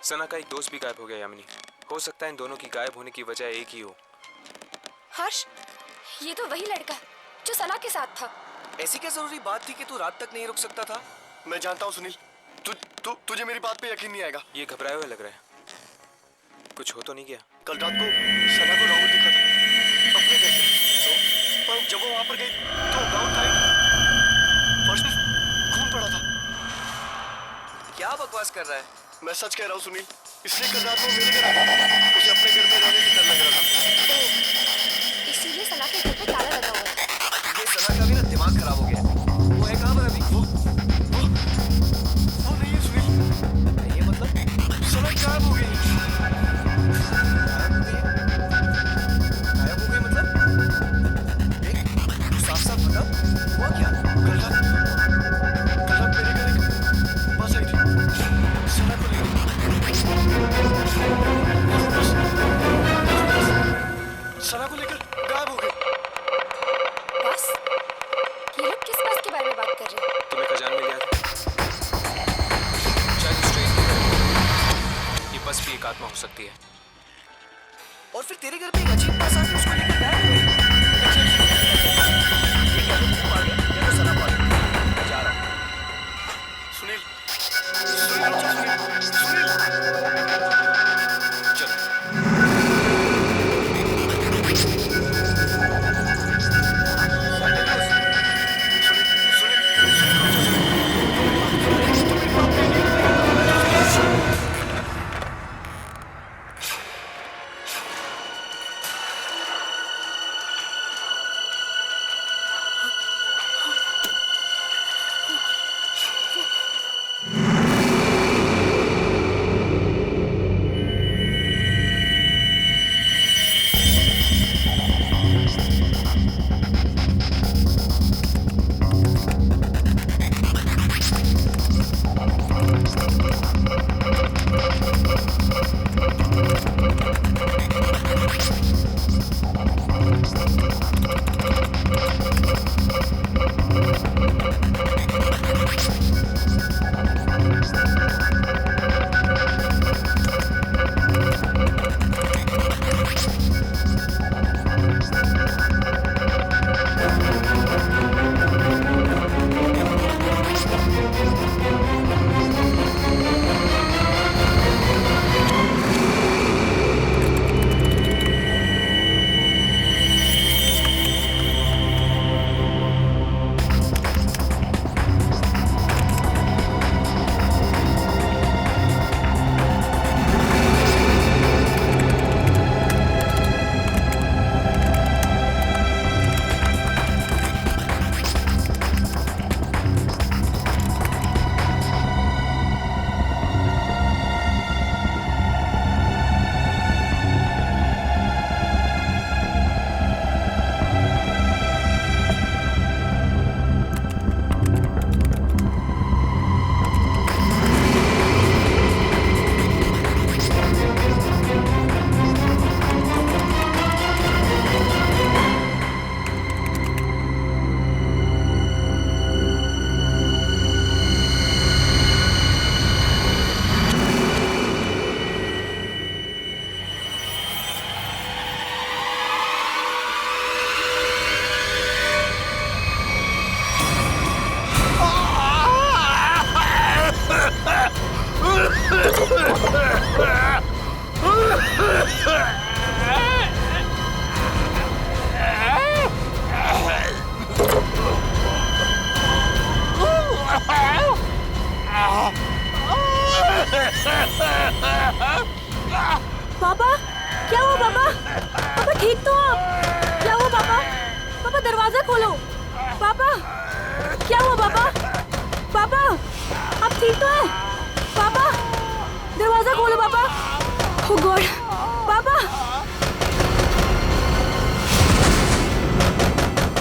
सना का एक दोस्त भी गायब हो गया यामिनी। हो सकता है इन दोनों की गायब होने की वजह एक ही हो। हर्ष, ये तो वही लड़का जो सना के साथ था। ऐसी क्या जरूरी बात थी कि तू रात तक नहीं रुक सकता था? मैं जानता हूँ सुनील, तुझे मेरी बात पे यकीन नहीं आएगा। ये घबराए हुए लग रहा है, कुछ हो तो नहीं गया? कल रात को सना को राहुल दिखा था अपने घर पे, पर जब वो वहां पर गई तो राहुल था फर्श पे खून पड़ा था। क्या बकवास कर रहा है? मैं सच कह रहा हूँ सुनील, इसलिए कल रात को मेरे घर आ गई। उसे अपने घर में रहने से डर लग रहा था। इसीलिए सना के घर पे ताला लगा हुआ है। ये सना का भी ना दिमाग खराब हो गया। वो है कहाँ पर अभी? वो नहीं है सुनील। ये मतलब सना गायब हो गई। गायब हो गई मतलब? देख, साफ साफ बता, हुआ क्या? कल रात मेरे घर एक बस आई थी, सना को लेकर। सना को लेकर गायब हो गई। बस? ये लोग किस बस के बारे में बात कर रहे हैं? तुम्हें खजान मिल गया था? शायद उस ट्रेन की तरह ये बस भी एक आत्मा हो सकती है। और फिर तेरे घर पे एक अजीब बस आके उसको लेकर गायब हो गई। ये क्या तो तू पागल या तो सना पागल? मैं जा रहा हूँ। सुनील, सुनील, सुनील, चलो। पापा, क्या हुआ पापा? पापा ठीक तो आप? क्या हुआ पापा? पापा दरवाजा खोलो। पापा, क्या हुआ पापा? पापा, आप ठीक तो हैं? पापा, दरवाजा खोलो पापा। ओह गॉड, पापा,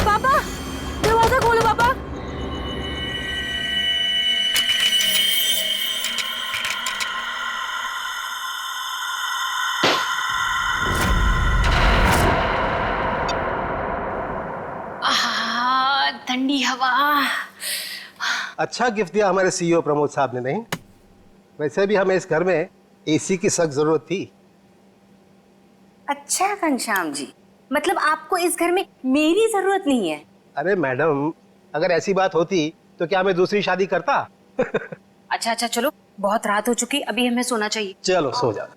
पापा, दरवाजा खोलो पापा। ठंडी हवा। अच्छा गिफ्ट दिया हमारे सीईओ प्रमोद साहब ने। नहीं, वैसे भी हमें इस घर में एसी की सख्त जरूरत थी। अच्छा घनश्याम जी, मतलब आपको इस घर में मेरी जरूरत नहीं है? अरे मैडम, अगर ऐसी बात होती तो क्या मैं दूसरी शादी करता? अच्छा अच्छा, चलो बहुत रात हो चुकी, अभी हमें सोना चाहिए। चलो सो जाओ।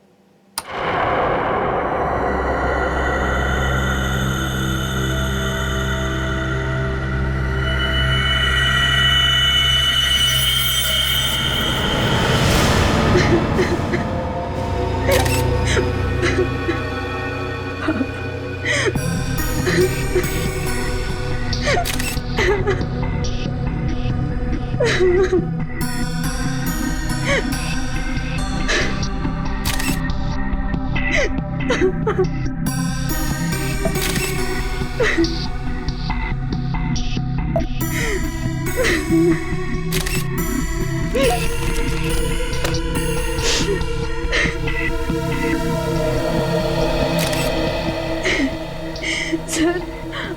सर,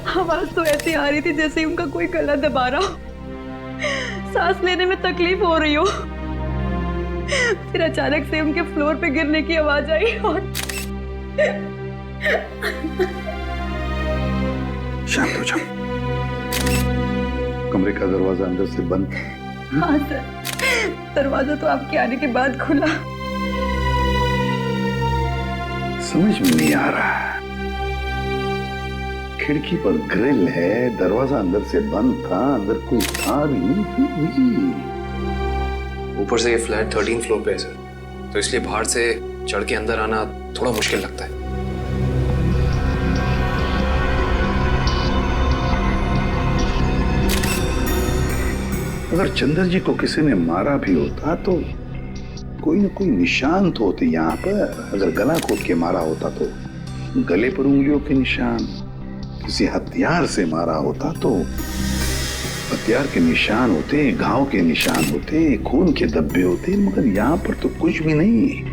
आवाज तो ऐसी आ रही थी जैसे उनका कोई गला दबा रहा हो, सांस लेने में तकलीफ हो रही हो। फिर अचानक से उनके फ्लोर पे गिरने की आवाज आई और शांत हो जाओ। कमरे का दरवाजा अंदर से बंद था। हाँ सर, दरवाजा तो आपके आने के बाद खुला। समझ में नहीं आ रहा। खिड़की पर ग्रिल है, दरवाजा अंदर से बंद था, अंदर कोई था भी नहीं, फिर भी। ऊपर से ये फ्लैट 13 फ्लोर पे है सर, तो इसलिए बाहर से चढ़ के अंदर आना थोड़ा मुश्किल लगता है। अगर चंद्र जी को किसी ने मारा भी होता तो कोई न कोई निशान तो होते यहाँ पर। अगर गला घोट के मारा होता तो गले पर उंगलियों के निशान, किसी हथियार से मारा होता तो हथियार के निशान होते, घाव के निशान होते, खून के धब्बे होते, मगर यहाँ पर तो कुछ भी नहीं,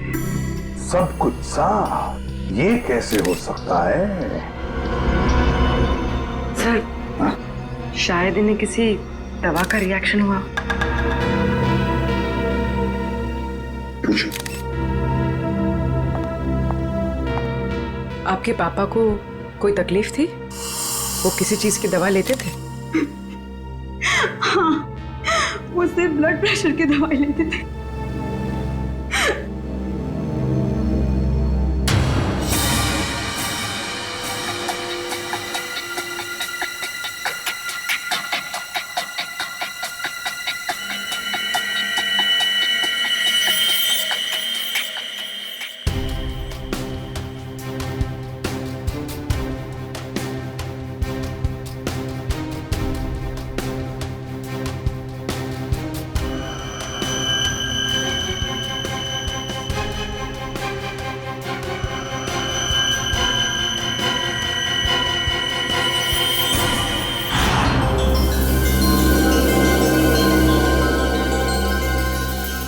सब कुछ साफ। ये कैसे हो सकता है? सर, हाँ? शायद इन्हें किसी दवा का रिएक्शन हुआ। पूछो। आपके पापा को कोई तकलीफ थी? वो किसी चीज की दवा लेते थे? हाँ, वो सिर्फ ब्लड प्रेशर की दवाई लेते थे।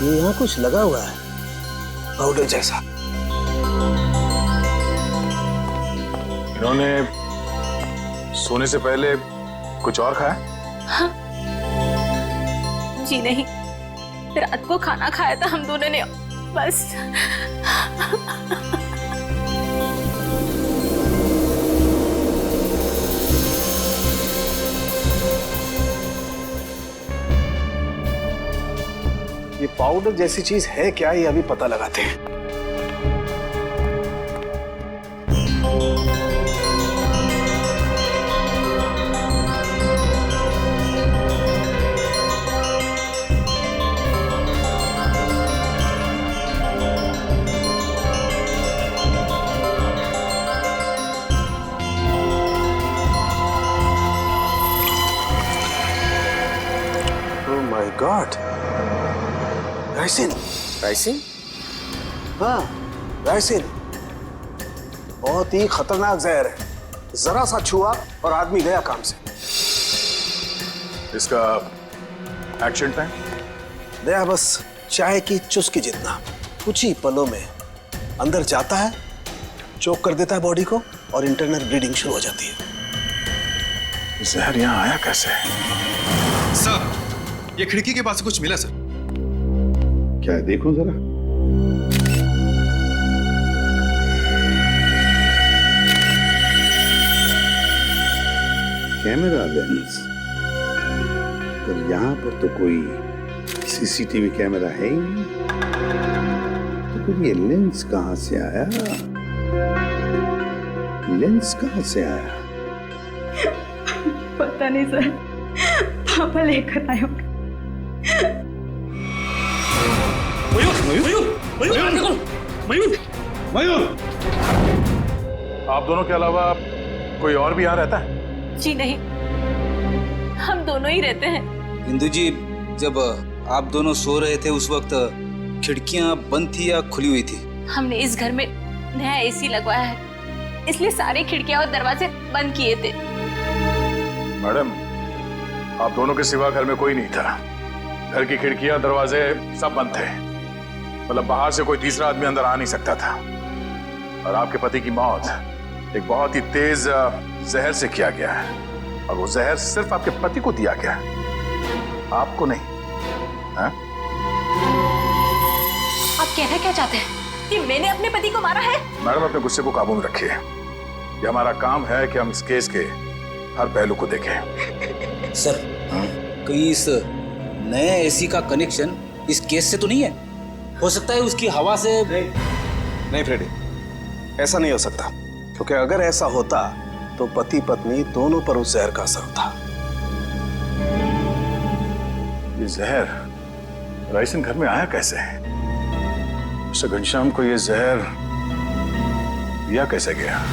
यहाँ कुछ लगा हुआ है, पाउडर जैसा। इन्होंने सोने से पहले कुछ और खाया? जी नहीं, रात को खाना खाया था हम दोनों ने, बस। ये पाउडर जैसी चीज है क्या, ये अभी पता लगाते हैं। Oh my God, ricin. Ricin? हाँ, राइसिन बहुत ही खतरनाक जहर है। जरा सा छुआ और आदमी गया काम से। इसका एक्शन टाइम? दया बस चाय की चुस्की जितना, कुछ ही पलों में अंदर जाता है, चोक कर देता है बॉडी को और इंटरनल ब्लीडिंग शुरू हो जाती है। जहर यहाँ आया कैसे? सर, ये खिड़की के पास से कुछ मिला सर। क्या है, देखो जरा। Camera lens. पर यहाँ पर तो कोई सीसीटीवी कैमरा है ही नहीं, तो फिर ये लेंस कहाँ से आया? लेंस कहाँ से आया? पता नहीं सर, पापा लेकर आए होंगे। मयूर! आप दोनों के अलावा कोई और भी यहाँ रहता है? जी नहीं, हम दोनों ही रहते हैं। इंदु जी, जब आप दोनों सो रहे थे उस वक्त खिड़कियां बंद थी या खुली हुई थी? हमने इस घर में नया एसी लगवाया है, इसलिए सारी खिड़कियां और दरवाजे बंद किए थे। मैडम, आप दोनों के सिवा घर में कोई नहीं था। घर की खिड़कियां दरवाजे सब बंद थे। मतलब बाहर से कोई तीसरा आदमी अंदर आ नहीं सकता था। और आपके पति की मौत एक बहुत ही तेज जहर से किया गया है, और वो जहर सिर्फ आपके पति को दिया गया है, आपको नहीं। हाँ? आप कहना क्या चाहते हैं कि मैंने अपने पति को मारा है? मैडम, अपने गुस्से को काबू में रखिए। ये हमारा काम है कि हम इस केस के हर पहलू को देखें। सर, कहीं इस नए एसी का कनेक्शन इस केस से तो नहीं है? हो सकता है उसकी हवा से। नहीं फ्रेडी, ऐसा नहीं हो सकता, क्योंकि अगर ऐसा होता तो पति पत्नी दोनों पर उस जहर का असर था। ये जहर राइसन घर में आया कैसे? मिस्टर घनश्याम को ये जहर दिया कैसे गया?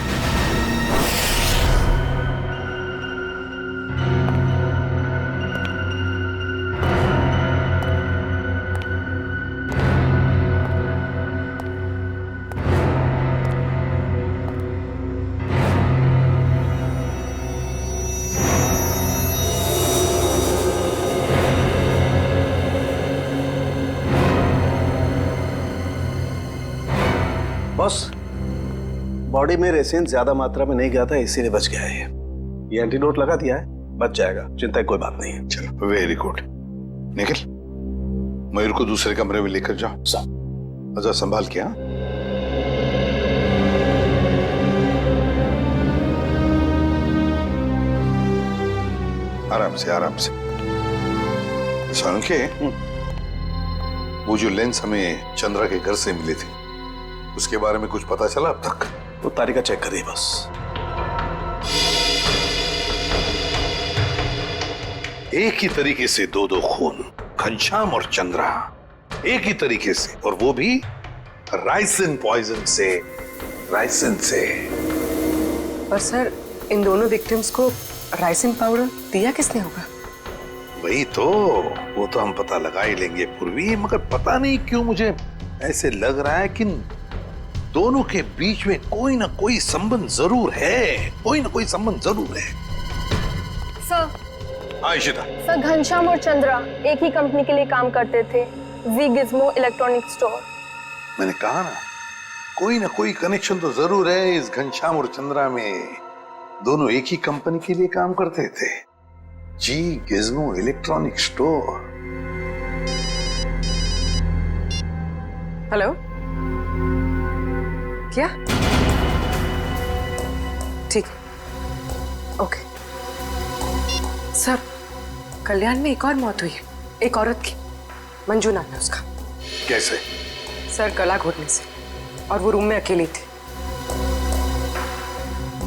बॉस, बॉडी में रेसिन ज्यादा मात्रा में नहीं गया था, इसीलिए बच गया है। ये एंटीडोट लगा दिया है, बच जाएगा, चिंता की कोई बात नहीं है। चलो, वेरी गुड। निखिल, मयूर को दूसरे कमरे में लेकर जाओ। अच्छा, संभाल के। हाँ, आराम से आराम से। सांके, वो जो लेंस हमें चंद्रा के घर से मिले थे, उसके बारे में कुछ पता चला अब तक? वो तारिका चेक कर रही है बस। एक ही तरीके से दो खून, घनश्याम और चंद्रा, एक ही तरीके से, और वो भी राइसिन पॉइजन से। राइसिन से। और सर, इन दोनों विक्टिम्स को राइसिन पाउडर दिया किसने होगा? वही तो, वो तो हम पता लगा ही लेंगे पूर्वी, मगर पता नहीं क्यों मुझे ऐसे लग रहा है कि दोनों के बीच में कोई ना कोई संबंध जरूर है। कोई ना कोई संबंध जरूर है। सर। हाँ इशिता। सर, घनश्याम और चंद्रा एक ही कंपनी के लिए काम करते थे, वी गिज़्मो इलेक्ट्रॉनिक स्टोर। मैंने कहा ना, कोई ना कोई कनेक्शन तो जरूर है इस घनश्याम और चंद्रा में। दोनों एक ही कंपनी के लिए काम करते थे, जी गिज़्मो इलेक्ट्रॉनिक स्टोर। हेलो, क्या? ठीक, ओके। सर, कल्याण में एक और मौत हुई है, एक औरत की, मंजू नाम है उसका। कैसे? सर, गला घोटने से, और वो रूम में अकेली थी।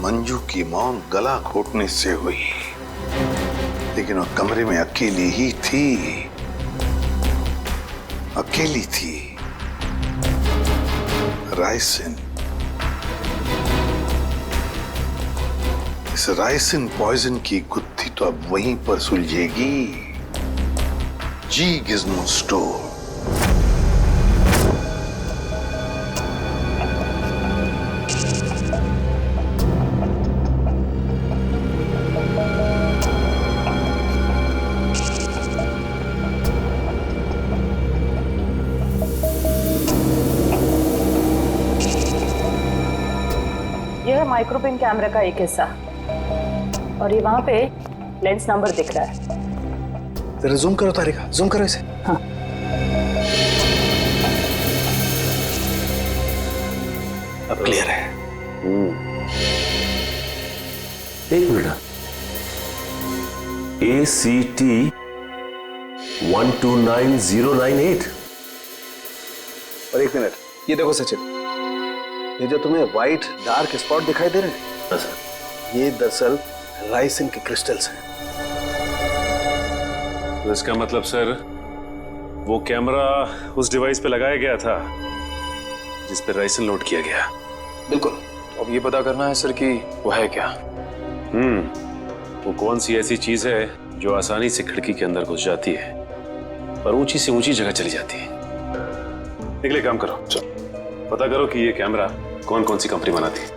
मंजू की मौत गला घोटने से हुई, लेकिन वो कमरे में अकेली ही थी। अकेली थी। राइसिन, इस राइसिन पॉइजन की गुत्थी तो अब वहीं पर सुलझेगी, जी गिज़्मो स्टोर। यह माइक्रोपिन कैमरा का एक हिस्सा, और ये वहां पे लेंस नंबर दिख रहा है। जरा जूम करो तारिका, जूम करो इसे। हाँ, अब क्लियर है। एक मिनट, ACT 129098। और एक मिनट, ये देखो सचिन, ये जो तुम्हें व्हाइट डार्क स्पॉट दिखाई दे रहे हैं, ये दरअसल राइसिन के क्रिस्टल्स हैं। तो इसका मतलब सर वो कैमरा उस डिवाइस पे लगाया गया था जिस पे राइसिन लोड किया गया। बिल्कुल। अब ये पता करना है सर कि वो है क्या। वो कौन सी ऐसी चीज है जो आसानी से खिड़की के अंदर घुस जाती है और ऊंची से ऊंची जगह चली जाती है। निकले, काम करो, पता करो कि ये कैमरा कौन कौन सी कंपनी बनाती है।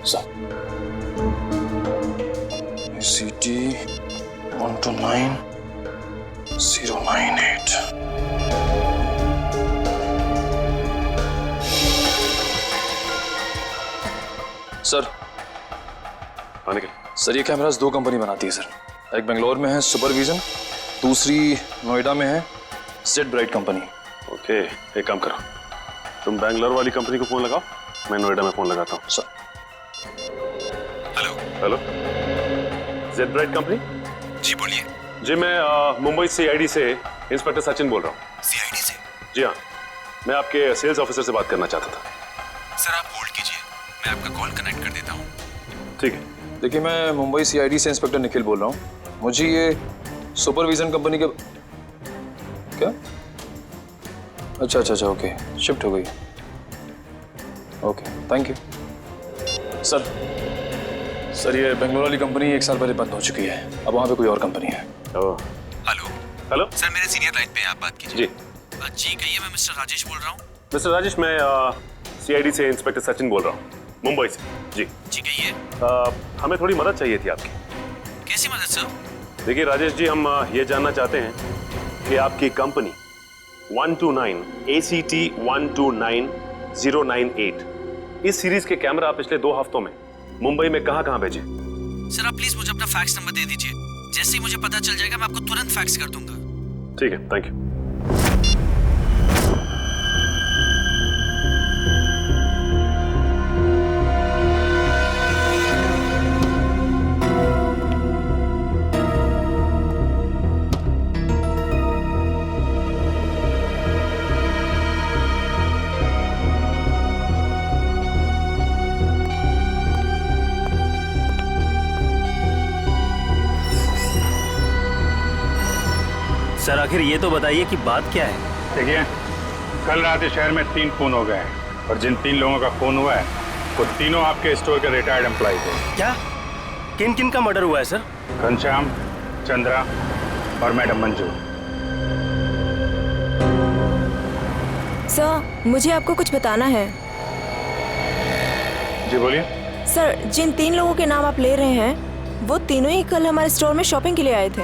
ACT 129098। सर सर ये कैमरास दो कंपनी बनाती है सर। एक बेंगलोर में है सुपरविजन, दूसरी नोएडा में है जेड ब्राइट कंपनी। ओके, एक काम करो, तुम बैंगलोर वाली कंपनी को फोन लगाओ, मैं नोएडा में फोन लगाता हूँ। Sir. Hello, Z Bright company? जी बोलिए। जी मैं मुंबई CID से इंस्पेक्टर सचिन बोल रहा हूँ। CID से? जी हाँ, मैं आपके सेल्स ऑफिसर से बात करना चाहता था। सर आप होल्ड कीजिए, मैं आपका कॉल कनेक्ट कर देता हूँ। ठीक है। देखिए मैं मुंबई CID से इंस्पेक्टर निखिल बोल रहा हूँ। मुझे ये सुपरविजन कंपनी के क्या? अच्छा ओके, शिफ्ट हो गई। Okay, thank you. सर ये बेंगलोर वाली कंपनी 1 साल पहले बंद हो चुकी है, अब वहाँ पे कोई और कंपनी है। हेलो सर, मेरे सीनियर लाइन पे हैं, आप बात कीजिए। जी जी कहिए, मैं मिस्टर राजेश बोल रहा हूँ। मिस्टर राजेश, मैं CID से इंस्पेक्टर सचिन बोल रहा हूँ, मुंबई से। जी कहिए। हमें थोड़ी मदद चाहिए थी आपकी। कैसी मदद सर? देखिए राजेश जी, हम ये जानना चाहते हैं कि आपकी कंपनी 129 ACT 129098 इस सीरीज के कैमरा पिछले 2 हफ्तों में मुंबई में कहां भेजे? सर आप प्लीज मुझे अपना फैक्स नंबर दे दीजिए, जैसे ही मुझे पता चल जाएगा मैं आपको तुरंत फैक्स कर दूंगा। ठीक है, थैंक यू। सर आखिर ये तो बताइए कि बात क्या है? देखिए, कल रात इस शहर में 3 खून हो गए हैं और जिन 3 लोगों का खून हुआ है वो तीनों आपके स्टोर के रिटायर्ड एम्प्लॉय थे। क्या? किन किन का मर्डर हुआ है सर? घनश्याम, चंद्रा और मैडम मंजू। सर मुझे आपको कुछ बताना है। जी बोलिए। सर जिन 3 लोगों के नाम आप ले रहे हैं वो तीनों ही कल हमारे स्टोर में शॉपिंग के लिए आए थे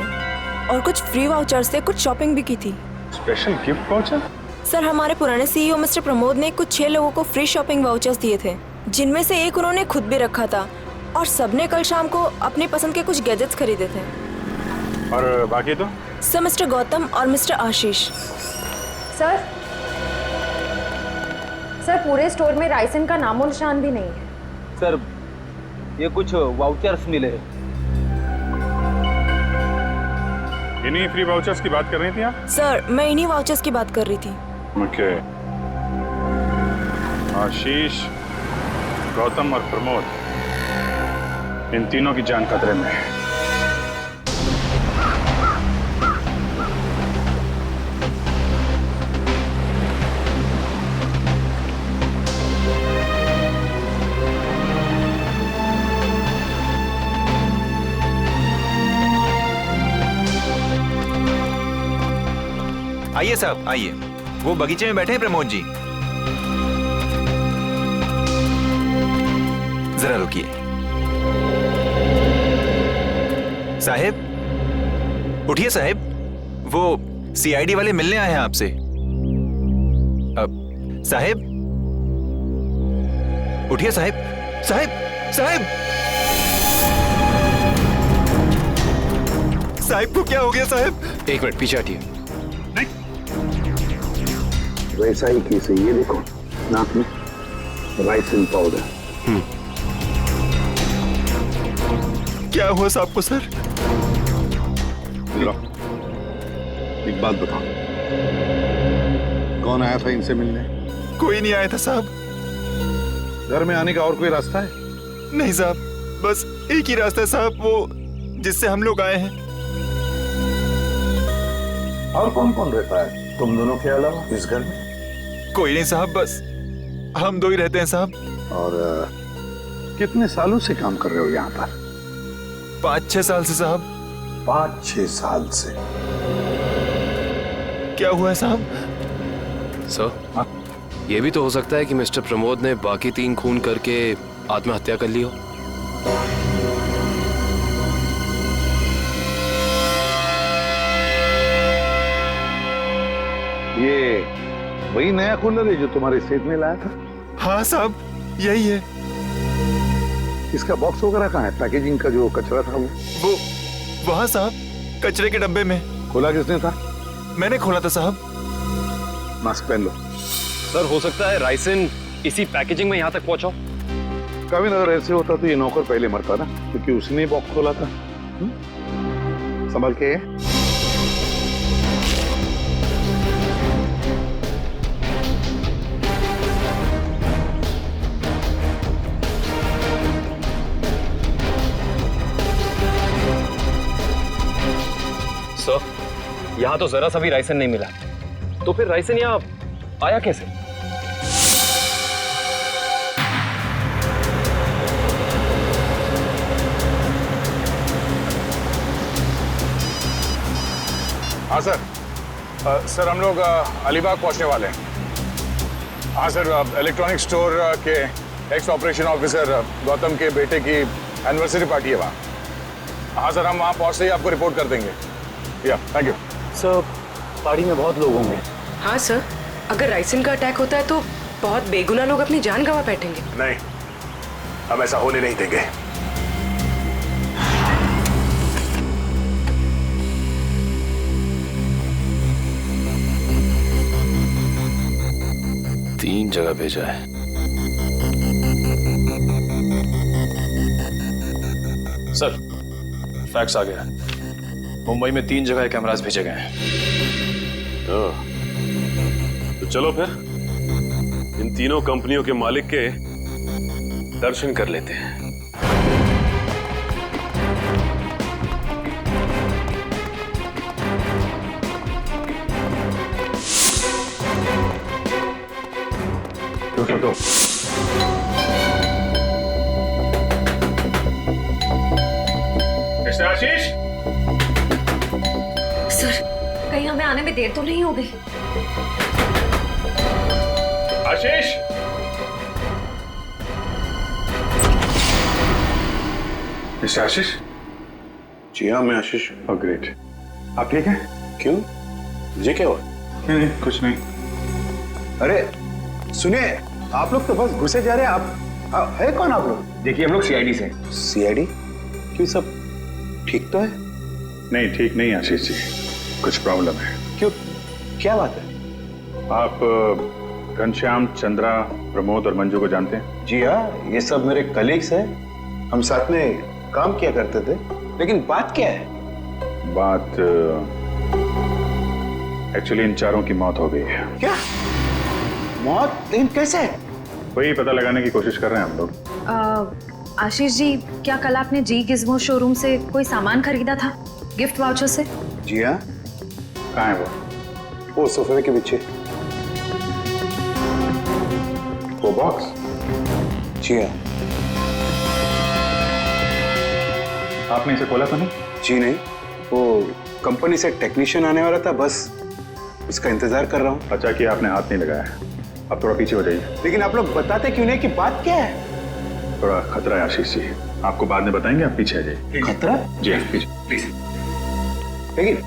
और कुछ फ्री वाउचर से कुछ शॉपिंग भी की थी। Special gift voucher? सर हमारे पुराने CEO मिस्टर प्रमोद ने कुछ 6 लोगों को फ्री शॉपिंग वाउचर्स दिए थे, जिनमें से एक उन्होंने खुद भी रखा था और सबने कल शाम को अपनी पसंद के कुछ गैजेट्स खरीदे थे। और बाकी तो? सर मिस्टर गौतम और मिस्टर आशीष। सर पूरे स्टोर में राइसन का नामो निशान भी नहीं है। सर ये कुछ वाउचर्स मिले। इन्हीं फ्री वाउचर्स की बात कर रही थी आप? सर मैं इन्हीं वाउचर्स की बात कर रही थी। ओके। आशीष, गौतम और प्रमोद, इन तीनों की जान खतरे में है। आइए साहब आइए, वो बगीचे में बैठे हैं प्रमोद जी। जरा रुकिए। साहिब उठिए साहिब, वो CID वाले मिलने आए हैं आपसे। साहिब उठिए साहिब। साहिब साहिब साहिब को क्या हो गया साहिब? एक मिनट पीछे हटिए। वैसा ही केस है, ये देखो नाक में राइसिन पाउडर। क्या हुआ साहब को सर? इधर आओ। एक बात बताओ, कौन आया था इनसे मिलने? कोई नहीं आया था साहब। घर में आने का और कोई रास्ता है? नहीं साहब, बस एक ही रास्ता है साहब, वो जिससे हम लोग आए हैं। और कौन कौन रहता है तुम दोनों के अलावा इस घर में? कोई नहीं साहब, बस हम दो ही रहते हैं साहब। और कितने सालों से काम कर रहे हो यहाँ पर? 5-6 साल से साहब। 5-6 साल से? क्या हुआ है साहब? सर, ये भी तो हो सकता है कि मिस्टर प्रमोद ने बाकी 3 खून करके आत्महत्या कर ली हो। ये वही नया कूलर है जो तुम्हारे सेठ ने लाया था? हाँ साहब, यही है। इसका बॉक्स वगैरह कहाँ है? पैकेजिंग का जो कचरा था वो वहाँ साहब, कचरे के डब्बे में। खोला किसने था? मैंने खोला था साहब। मास्क पहन लो। सर, हो सकता है राइसिन इसी पैकेजिंग में यहाँ तक पहुँचा। कभी अगर ऐसे होता तो ये नौकर पहले मरता ना, क्योंकि उसने ही बॉक्स खोला था। संभल के। सर, यहाँ तो जरा सा भी राइसन नहीं मिला, तो फिर राइसन यहाँ आया कैसे? हाँ सर। सर हम लोग अलीबाग पहुंचने वाले हैं। हाँ सर, इलेक्ट्रॉनिक स्टोर के एक्स ऑपरेशन ऑफिसर गौतम के बेटे की एनिवर्सरी पार्टी है वहाँ। हाँ सर, हम वहाँ पहुँचते ही आपको रिपोर्ट कर देंगे। या थैंक यू सर। पार्टी में बहुत लोग होंगे। हाँ सर, अगर राइसिन का अटैक होता है तो बहुत बेगुनाह लोग अपनी जान गंवा बैठेंगे। नहीं, हम ऐसा होने नहीं देंगे। तीन जगह भेजा है। सर, फैक्स आ गया। मुंबई में 3 जगह कैमरास भेजे गए हैं। तो चलो फिर इन तीनों कंपनियों के मालिक के दर्शन कर लेते हैं। तो मिस्टर आशीष, सर, कहीं हमें आने में देर तो नहीं हो गई? आशीष, मिस्टर आशीष। जी हाँ, मैं आशीष। Oh great. आप ठीक हैं? क्यों, ये क्या हुआ? नहीं, कुछ नहीं। अरे सुनिए, आप लोग तो बस घुसे जा रहे हैं। आप है कौन आप लोग? देखिए, हम लोग सीआईडी से। सीआईडी? क्यों, सब ठीक तो है? नहीं, ठीक नहीं आशीष जी, कुछ प्रॉब्लम है। क्यों, क्या बात है? आप घनश्याम, चंद्रा, प्रमोद और मंजू को जानते हैं? जी हाँ, ये सब मेरे कलीग्स हैं। हम साथ में काम किया करते थे। लेकिन बात क्या है? बात एक्चुअली इन चारों की मौत हो गई है। क्या मौत? लेकिन कैसे? वही पता लगाने की कोशिश कर रहे हैं हम लोग। आशीष जी, क्या कल आपने जी गिज़्मो शोरूम से कोई सामान खरीदा था गिफ्ट वाउचर से? जी हाँ। कहाँ है वो सोफे के पीछे। वो बॉक्स? जी हाँ। आपने इसे खोला तो नहीं? जी नहीं, वो कंपनी से टेक्नीशियन आने वाला था, बस उसका इंतजार कर रहा हूँ। अच्छा कि आपने हाथ नहीं लगाया। अब थोड़ा पीछे हो जाइए। लेकिन आप लोग बताते क्यों नहीं कि बात क्या है? थोड़ा खतरा है आशीष जी, आपको बाद में बताएंगे, आप पीछे आ जाइए। खतरा? जी पीछे प्लीज। लेकिन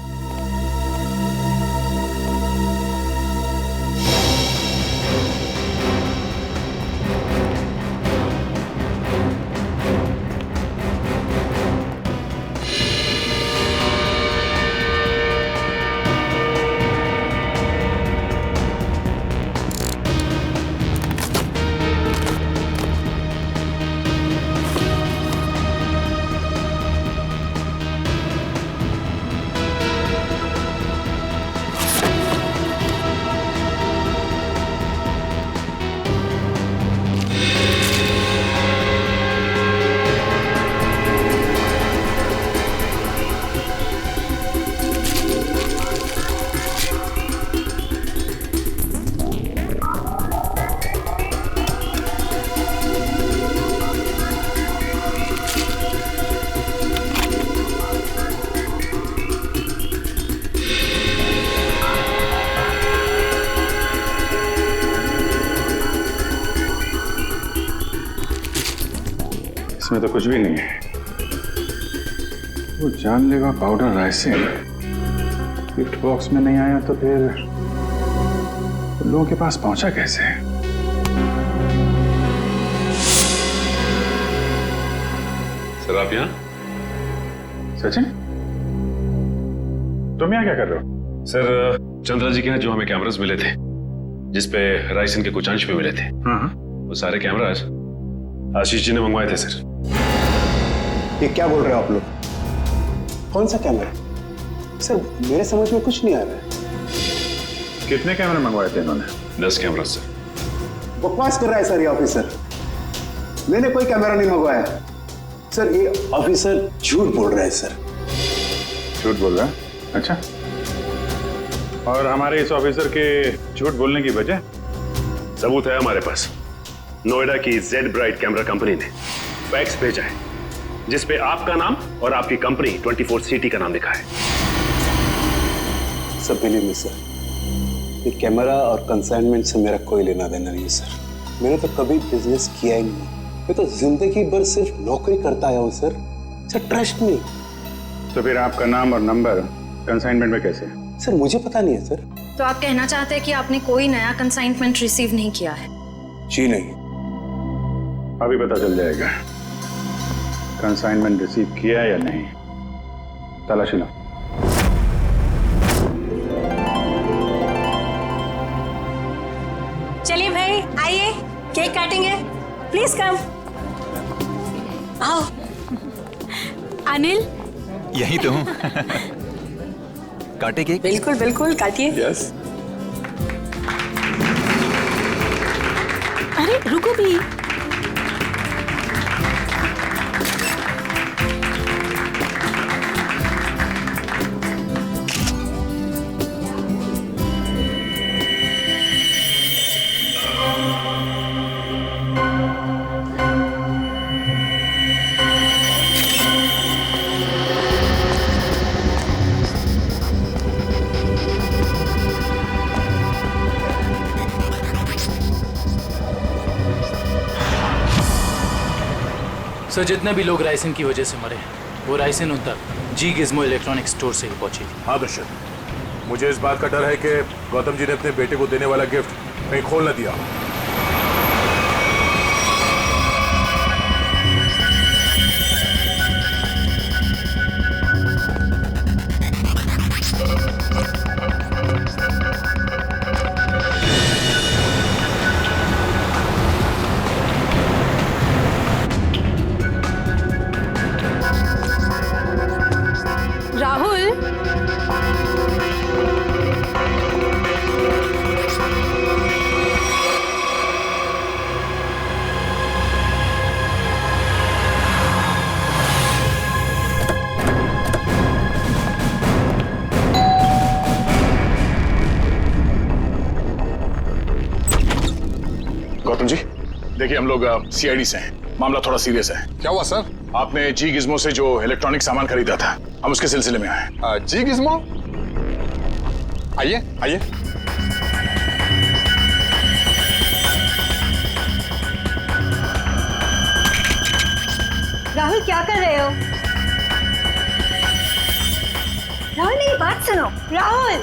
इसमें तो कुछ भी नहीं है। वो जानलेवा पाउडर राइसिन गिफ्ट बॉक्स में नहीं आया तो फिर उन लोगों के पास पहुंचा कैसे? सर आप यहाँ? सचिन, तुम यहाँ क्या कर रहे हो? सर चंद्रा जी के यहाँ जो हमें कैमरास मिले थे जिसपे राइसिन के कुछ अंश भी मिले थे, वो सारे कैमरास आशीष जी ने मंगवाए थे सर। ये क्या बोल रहे हो आप लोग? कौन सा कैमरा? सर मेरे समझ में कुछ नहीं आ रहा है। कितने कैमरे मंगवाए थे इन्होंने? 10 कैमरा सर। बकवास कर रहा है सर ये ऑफिसर। मैंने कोई कैमरा नहीं मंगवाया। सर ये ऑफिसर झूठ बोल रहा है सर। झूठ बोल रहा है? अच्छा, और हमारे इस ऑफिसर के झूठ बोलने की वजह? सबूत है हमारे पास। नोएडा की जेड ब्राइट कैमरा कंपनी ने फैक्स भेजा है जिसपे आपका नाम और आपकी कंपनी 24 सिटी का नाम लिखा है। सब बिलीव मी सर, ये कैमरा और कंसाइनमेंट से मेरा कोई लेना देना नहीं सर। मैंने तो कभी बिजनेस किया ही नहीं। मैं तो जिंदगी भर सिर्फ नौकरी करता आया हूँ सर। Sir trust me. तो फिर आपका नाम और नंबर कंसाइनमेंट में कैसे? सर मुझे पता नहीं है सर। तो आप कहना चाहते हैं कि आपने कोई नया कंसाइनमेंट रिसीव नहीं किया है? जी नहीं। अभी पता चल जाएगा कंसाइनमेंट रिसीव किया या नहीं। तलाशी लो। चलिए भाई आइए, केक काटेंगे। Please come. आओ। अनिल, यही तो हूँ। काटे केक? बिल्कुल बिल्कुल काटिए। यस। अरे रुको भी। सर जितने भी लोग राइसिन की वजह से मरे वो राइसिन उन तक जी गिज़्मो इलेक्ट्रॉनिक स्टोर से ही पहुंची थी। हाँ दुष्यंत, मुझे इस बात का डर है कि गौतम जी ने अपने बेटे को देने वाला गिफ्ट कहीं खोल न दिया। राहुल, गौतम जी देखिए, हम लोग सीआईडी से हैं। मामला थोड़ा सीरियस है। क्या हुआ सर? आपने जी गिज़्मो से जो इलेक्ट्रॉनिक सामान खरीदा था, हम उसके सिलसिले में आए। जी गिज़्मो? आइए आइए। राहुल क्या कर रहे हो? राहुल मेरी बात सुनो। राहुल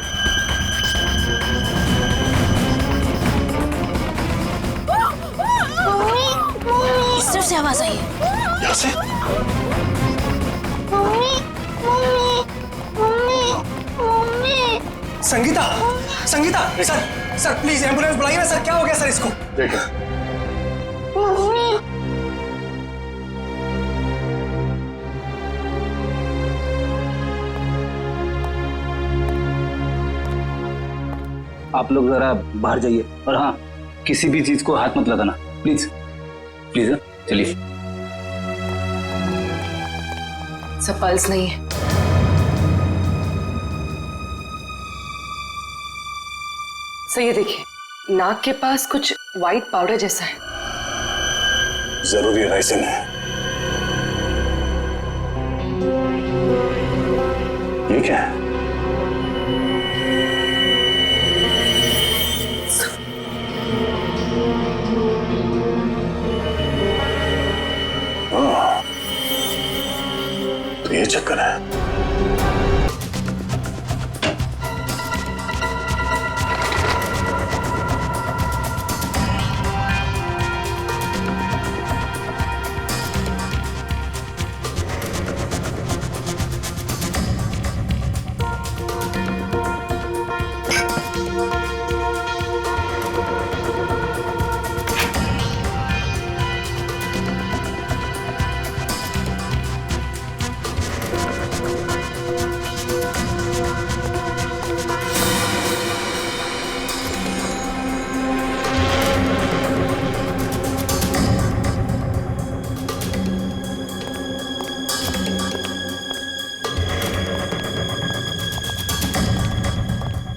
इस तरफ से आवाज आई है। यहाँ से? Sangeeta, Sangeeta, sir please ambulance बुलाइए ना सर। क्या हो गया सर इसको? देखो आप लोग जरा बाहर जाइए और हाँ, किसी भी चीज को हाथ मत लगाना प्लीज प्लीज। चलिए। सब पल्स नहीं है। सर ये देखिए, नाक के पास कुछ वाइट पाउडर जैसा है। जरूरी राइसिन है। ये क्या है? चक्कर है।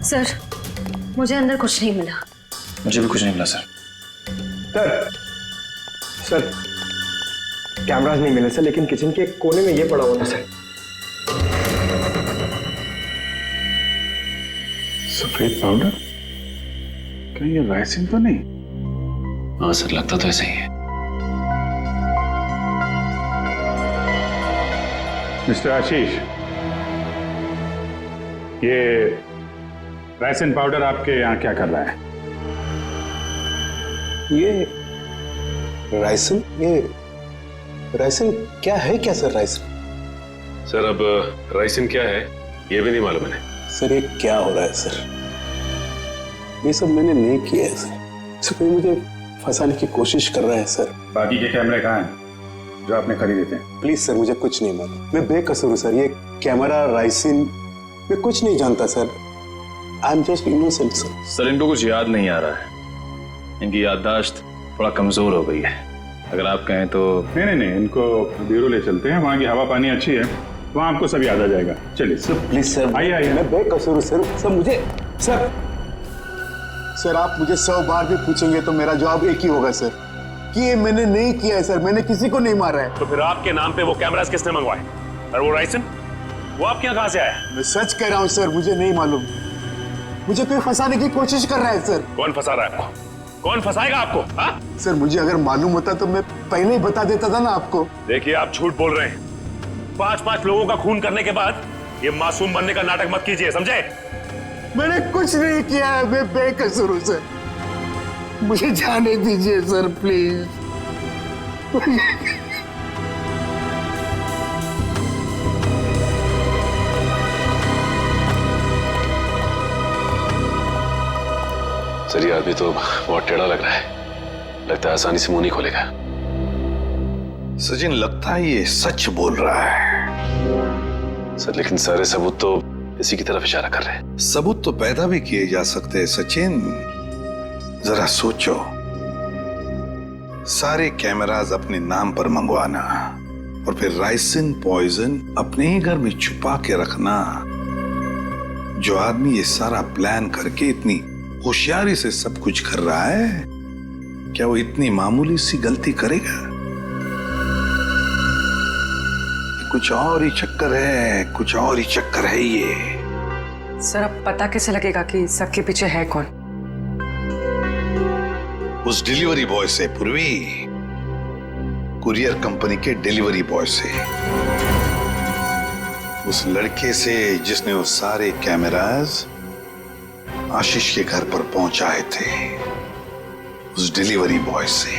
सर, मुझे अंदर कुछ नहीं मिला। मुझे भी कुछ नहीं मिला सर। सर कैमरास नहीं मिले सर, लेकिन किचन के कोने में ये पड़ा हुआ था सर। सफेद पाउडर? कहीं ये राइसिन तो नहीं? हाँ सर, लगता तो ऐसा ही है। मिस्टर आशीष, ये राइसिन पाउडर आपके यहाँ क्या कर रहा है? ये राइसिन क्या है? क्या सर राइसिन? सर अब राइसिन क्या है ये भी नहीं मालूम है। सर ये क्या हो रहा है सर? ये सब मैंने नहीं किया है सर। सर कोई मुझे फंसाने की कोशिश कर रहा है सर। बाकी के कैमरे कहाँ हैं जो आपने खरीदे थे? प्लीज सर, मुझे कुछ नहीं मालूम। मैं बेकसूर हूँ सर। ये कैमरा, राइसिन, मैं कुछ नहीं जानता sir. I am just innocent sir. Sir इनको कुछ याद नहीं आ रहा है, इनकी याददाश्त थोड़ा कमजोर हो गई है। अगर आप कहें तो। नहीं, इनको ब्यूरो ले चलते हैं, वहाँ की हवा पानी अच्छी है, वहाँ आपको सब याद आ जाएगा। चलिए सर प्लीज सर, आइए। मैं बेकसूर हूँ सर। सर मुझे सर आप मुझे 100 बार भी पूछेंगे तो मेरा जवाब एक ही होगा सर, कि ये मैंने नहीं किया है सर। मैंने किसी को नहीं मारा है। तो फिर आपके नाम पे वो कैमरास किसने मंगवाए? और वो राइसिन, वो आपके यहाँ कहाँ से आया? मैं सच कह रहा हूँ सर, मुझे नहीं मालूम। मुझे कोई फंसाने की कोशिश कर रहा है सर। कौन फंसा रहा है आपको? कौन फंसाएगा आपको? हाँ? सर मुझे अगर मालूम होता तो मैं पहले ही बता देता था ना आपको। देखिए आप झूठ बोल रहे हैं। 5-5 लोगों का खून करने के बाद ये मासूम बनने का नाटक मत कीजिए, समझे? मैंने कुछ नहीं किया है, मैं बेकसूर हूं सर। मुझे जाने दीजिए सर प्लीज। सर ये आदमी तो बहुत टेढ़ा लग रहा है, लगता है आसानी से मुंह नहीं खोलेगा। सचिन, लगता है ये सच बोल रहा है। सर लेकिन सारे सबूत तो इसी की तरफ इशारा कर रहे हैं। सबूत तो पैदा भी किए जा सकते हैं सचिन। जरा सोचो, सारे कैमरास अपने नाम पर मंगवाना और फिर राइसिन पॉइजन अपने ही घर में छुपा के रखना। जो आदमी ये सारा प्लान करके इतनी होशियारी से सब कुछ कर रहा है, क्या वो इतनी मामूली सी गलती करेगा? कुछ और ही चक्कर है, कुछ और ही चक्कर है ये। सर अब पता कैसे लगेगा कि सबके पीछे है कौन? उस डिलीवरी बॉय से पूर्वी, कुरियर कंपनी के डिलीवरी बॉय से, उस लड़के से जिसने वो सारे कैमरास आशीष के घर पर पहुंचाए थे, उस डिलीवरी बॉय से।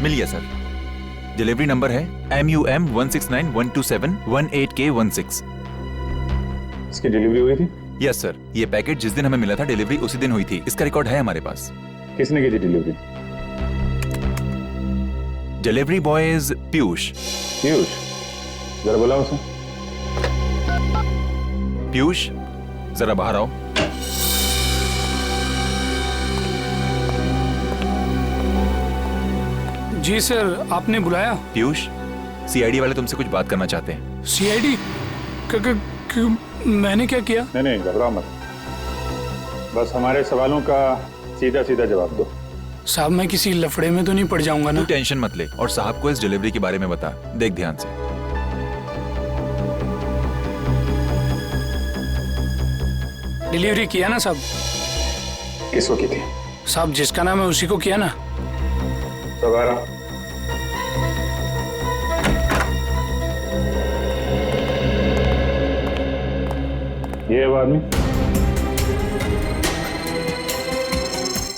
मिल गया सर। डिलीवरी नंबर है MUM 169127128K16। इसकी डिलीवरी हुई थी? यस सर, ये पैकेट जिस दिन हमें मिला था डिलीवरी उसी दिन हुई थी। इसका रिकॉर्ड है हमारे पास। किसने की थी delivery? Delivery boy is Piyush. Piyush, जरा बुलाओ उसे। पीयूष जरा बाहर आओ। जी सर, आपने बुलाया? पीयूष, CID वाले तुमसे कुछ बात करना चाहते हैं। CID? मैंने क्या किया? नहीं, घबराओ मत, बस हमारे सवालों का सीधा सीधा जवाब दो। साहब मैं किसी लफड़े में तो नहीं पड़ जाऊंगा ना? तू टेंशन मत ले और साहब को इस डिलीवरी के बारे में बता। देख ध्यान से। डिलीवरी किया ना साहब? किसको की थी? साहब जिसका नाम है उसी को किया ना। सवारा ये वो आदमी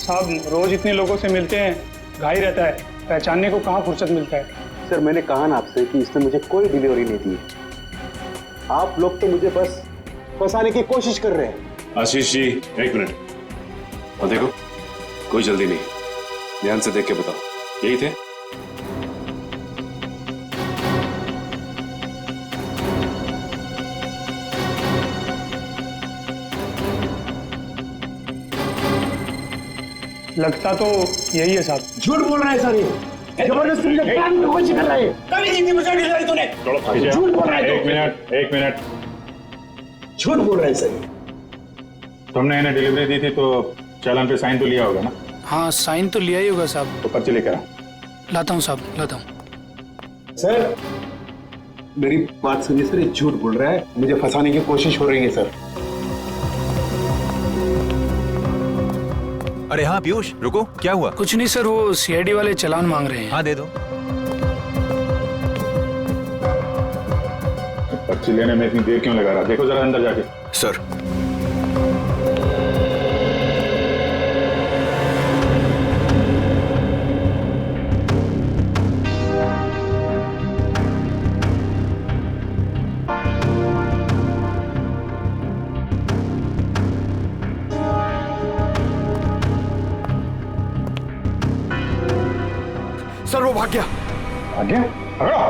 साहब रोज इतने लोगों से मिलते हैं, घाई रहता है, पहचानने को कहाँ फुर्सत मिलता है। सर मैंने कहा ना आपसे कि इसने मुझे कोई डिलीवरी नहीं दी। आप लोग तो मुझे बस फंसाने की कोशिश कर रहे हैं। आशीष जी एक मिनट, और देखो कोई जल्दी नहीं, ध्यान से देख के बताओ यही थे? लगता तो यही है साहब। झूठ बोल रहा है सर, ये जबरदस्ती मुझे प्लान में कोशिश कर रहा है। कभी नहीं दी मुझे डिलीवरी तूने। झूठ बोल रहा है। एक मिनट झूठ बोल रहा है सर। तुमने इन्हें डिलीवरी दी थी तो चालान पे साइन तो लिया होगा ना? हाँ साइन तो लिया ही होगा साहब। तो पर्ची लेकर आओ। लाता हूँ साहब, लाता हूँ। सर मेरी बात सुनिए सर, ये झूठ बोल रहा है, मुझे फंसाने की कोशिश हो रही है सर। अरे हाँ पीयूष रुको, क्या हुआ? कुछ नहीं सर, वो सीआईडी वाले चालान मांग रहे हैं। हाँ दे दो। पर्ची लेने में इतनी देर क्यों लगा रहा? देखो जरा अंदर जाके। सर सर वो भाग गया। भाग गया? पकड़ो।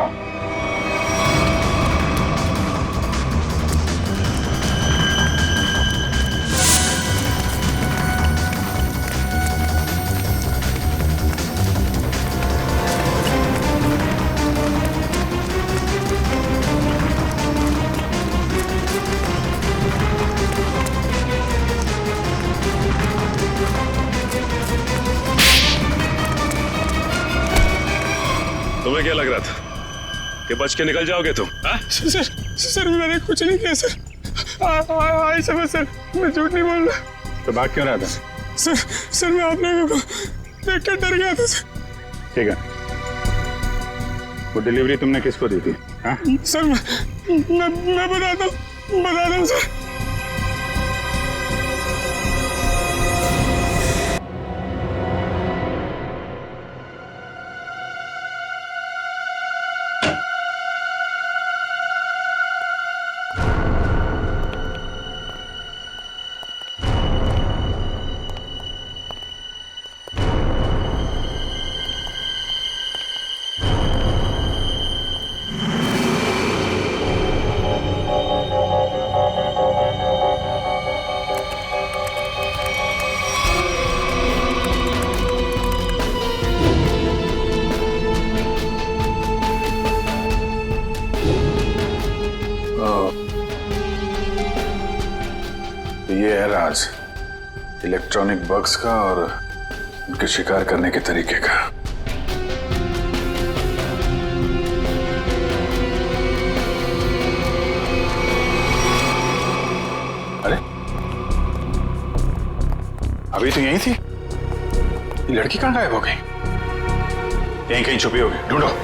तुम्हें क्या लग रहा था कि बच के निकल जाओगे तुम? सर मैंने कुछ नहीं किया सर। आई समझ सर, मैं झूठ नहीं बोल रहा। तो भाग क्यों रहा था? सर मैं आप लोगों को देख कर डर गया था सर। ठीक है, वो डिलीवरी तुमने किसको दी थी? हाँ? सर मैं बताता हूँ सर। ये है राज इलेक्ट्रॉनिक बग्स का और उनके शिकार करने के तरीके का। अरे अभी तो यहीं थी, ये लड़की कहां गायब हो गई? यहीं कहीं छुपी होगी, ढूंढो।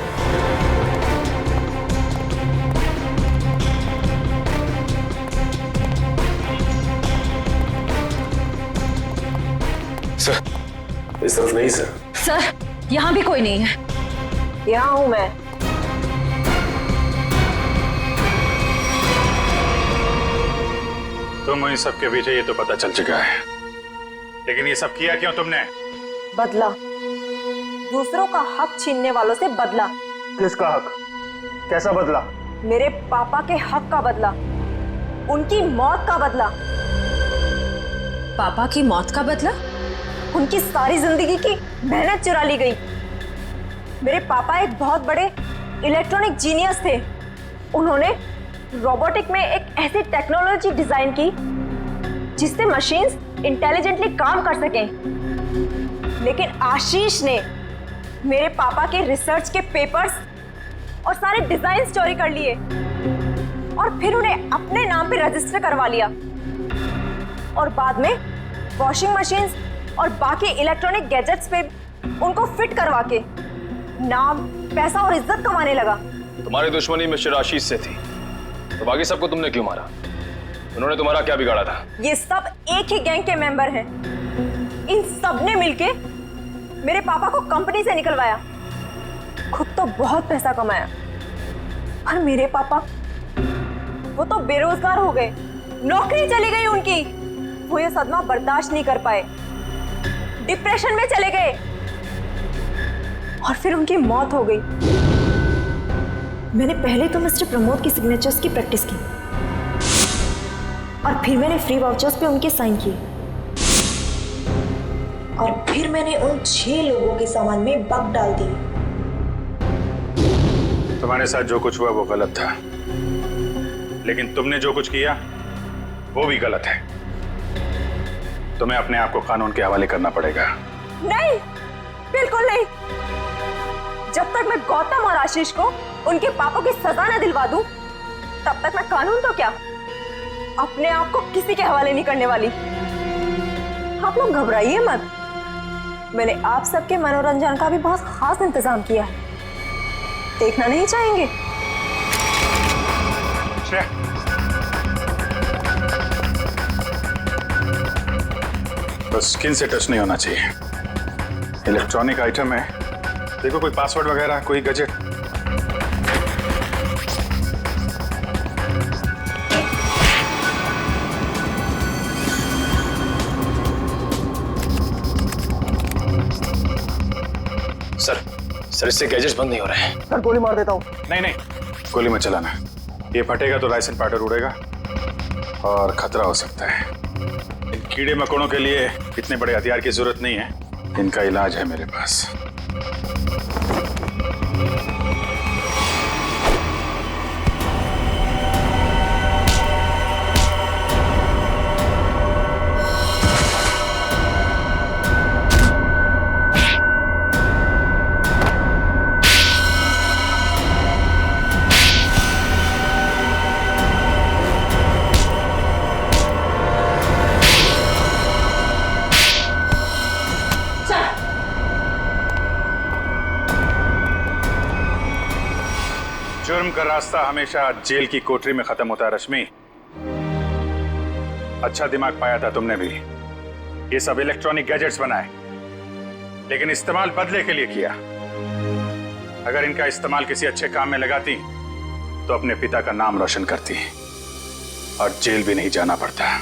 सर इस तरफ नहीं सर। सर यहाँ भी कोई नहीं है। यहाँ हूं मैं। तुम इन सब के पीछे ये तो पता चल चुका है, लेकिन ये सब किया क्यों तुमने? बदला, दूसरों का हक छीनने वालों से बदला। किसका हक? कैसा बदला? मेरे पापा के हक का बदला, उनकी मौत का बदला। पापा की मौत का बदला? उनकी सारी जिंदगी की मेहनत चुरा ली गई। मेरे पापा एक बहुत बड़े इलेक्ट्रॉनिक जीनियस थे। उन्होंने रोबोटिक में एक ऐसी टेक्नोलॉजी डिजाइन की जिससे मशीन्स इंटेलिजेंटली काम कर सकें। लेकिन आशीष ने मेरे पापा के रिसर्च के पेपर्स और सारे डिजाइन चोरी कर लिए और फिर उन्हें अपने नाम पे रजिस्टर करवा लिया। और बाद में वॉशिंग मशीन और बाकी इलेक्ट्रॉनिक गैजेट्स पे उनको फिट करवा के नाम, पैसा और इज्जत कमाने लगा। तुम्हारी दुश्मनी मिस्टर आशीष से थी, तो बाकी सबको तुमने क्यों मारा? उन्होंने तुम्हारा क्या बिगाड़ा था? ये सब एक ही गैंग के मेंबर हैं। इन सब ने मिलके मेरे पापा को कंपनी से निकलवाया, खुद तो बहुत पैसा कमाया, पर मेरे पापा वो तो बेरोजगार हो गए, नौकरी चली गई उनकी। वो ये सदमा बर्दाश्त नहीं कर पाए, डिप्रेशन में चले गए और फिर उनकी मौत हो गई। मैंने पहले तो मिस्टर प्रमोद की सिग्नेचर्स की प्रैक्टिस की और फिर मैंने फ्री वाउचर्स पे उनके साइन किए और फिर मैंने उन 6 लोगों के सामान में बग डाल दिए। तुम्हारे साथ जो कुछ हुआ वो गलत था, लेकिन तुमने जो कुछ किया वो भी गलत है। तुम्हें अपने आप को कानून के हवाले करना पड़ेगा। नहीं, बिल्कुल नहीं। जब तक मैं गौतम और आशीष को उनके पापों की सजा न दिलवा दूं, तब तक मैं कानून तो क्या, अपने आप को किसी के हवाले नहीं करने वाली। आप लोग घबराइए मत, मैंने आप सबके मनोरंजन का भी बहुत खास इंतजाम किया है। देखना नहीं चाहेंगे? बस स्किन से टच नहीं होना चाहिए। इलेक्ट्रॉनिक आइटम है, देखो कोई पासवर्ड वगैरह, कोई गैजेट। सर इससे गैजेट्स बंद नहीं हो रहे हैं। सर गोली मार देता हूँ। नहीं, गोली मत चलाना। ये फटेगा तो राइसन पाउडर उड़ेगा और खतरा हो सकता है। इन कीड़े मकोड़ों के लिए इतने बड़े हथियार की जरूरत नहीं है, इनका इलाज है मेरे पास। जुर्म का रास्ता हमेशा जेल की कोठरी में खत्म होता है रश्मि। अच्छा दिमाग पाया था तुमने भी। ये सब इलेक्ट्रॉनिक गैजेट्स बनाए, लेकिन इस्तेमाल बदले के लिए किया। अगर इनका इस्तेमाल किसी अच्छे काम में लगाती तो अपने पिता का नाम रोशन करती और जेल भी नहीं जाना पड़ता।